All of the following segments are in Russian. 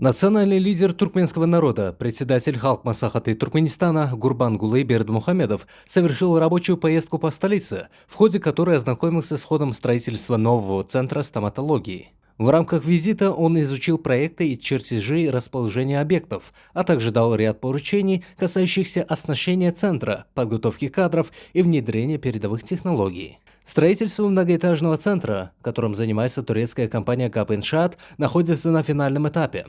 Национальный лидер туркменского народа, председатель Халк Маслахаты Туркменистана Гурбангулы Бердмухамедов совершил рабочую поездку по столице, в ходе которой ознакомился с ходом строительства нового центра стоматологии. В рамках визита он изучил проекты и чертежи расположения объектов, а также дал ряд поручений, касающихся оснащения центра, подготовки кадров и внедрения передовых технологий. Строительство многоэтажного центра, которым занимается турецкая компания Капиншат, находится на финальном этапе.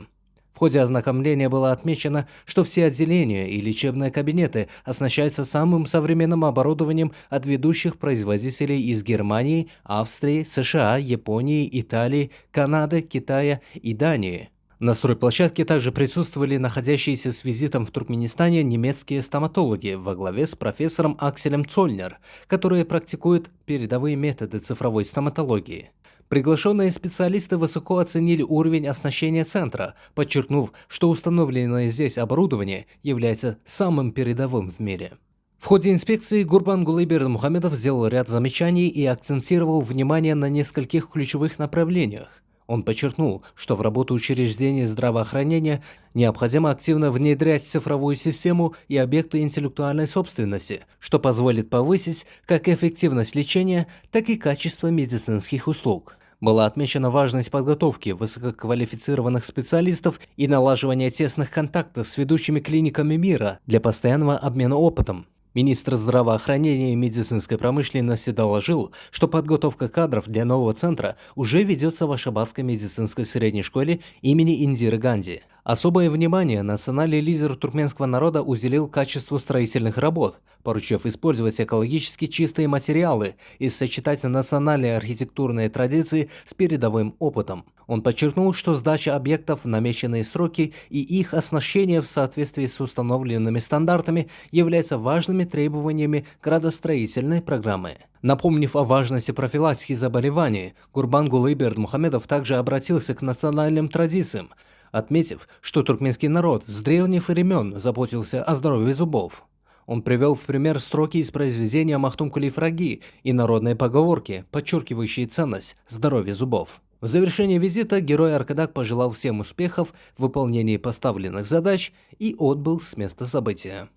В ходе ознакомления было отмечено, что все отделения и лечебные кабинеты оснащаются самым современным оборудованием от ведущих производителей из Германии, Австрии, США, Японии, Италии, Канады, Китая и Дании. На стройплощадке также присутствовали находящиеся с визитом в Туркменистане немецкие стоматологи во главе с профессором Акселем Цольнер, которые практикуют передовые методы цифровой стоматологии. Приглашенные специалисты высоко оценили уровень оснащения центра, подчеркнув, что установленное здесь оборудование является самым передовым в мире. В ходе инспекции Гурбангулы Бердмухамедов сделал ряд замечаний и акцентировал внимание на нескольких ключевых направлениях. Он подчеркнул, что в работу учреждений здравоохранения необходимо активно внедрять цифровую систему и объекты интеллектуальной собственности, что позволит повысить как эффективность лечения, так и качество медицинских услуг. Была отмечена важность подготовки высококвалифицированных специалистов и налаживания тесных контактов с ведущими клиниками мира для постоянного обмена опытом. Министр здравоохранения и медицинской промышленности доложил, что подготовка кадров для нового центра уже ведется в Ашхабадской медицинской средней школе имени Индиры Ганди. Особое внимание национальный лидер туркменского народа уделил качеству строительных работ, поручив использовать экологически чистые материалы и сочетать национальные архитектурные традиции с передовым опытом. Он подчеркнул, что сдача объектов в намеченные сроки и их оснащение в соответствии с установленными стандартами являются важными требованиями градостроительной программы. Напомнив о важности профилактики заболеваний, Гурбангулы Бердмухамедов также обратился к национальным традициям, отметив, что туркменский народ с древних времен заботился о здоровье зубов. Он привел в пример строки из произведения Махтум Кулиф Раги и народные поговорки, подчеркивающие ценность здоровья зубов. В завершении визита герой Аркадак пожелал всем успехов в выполнении поставленных задач и отбыл с места события.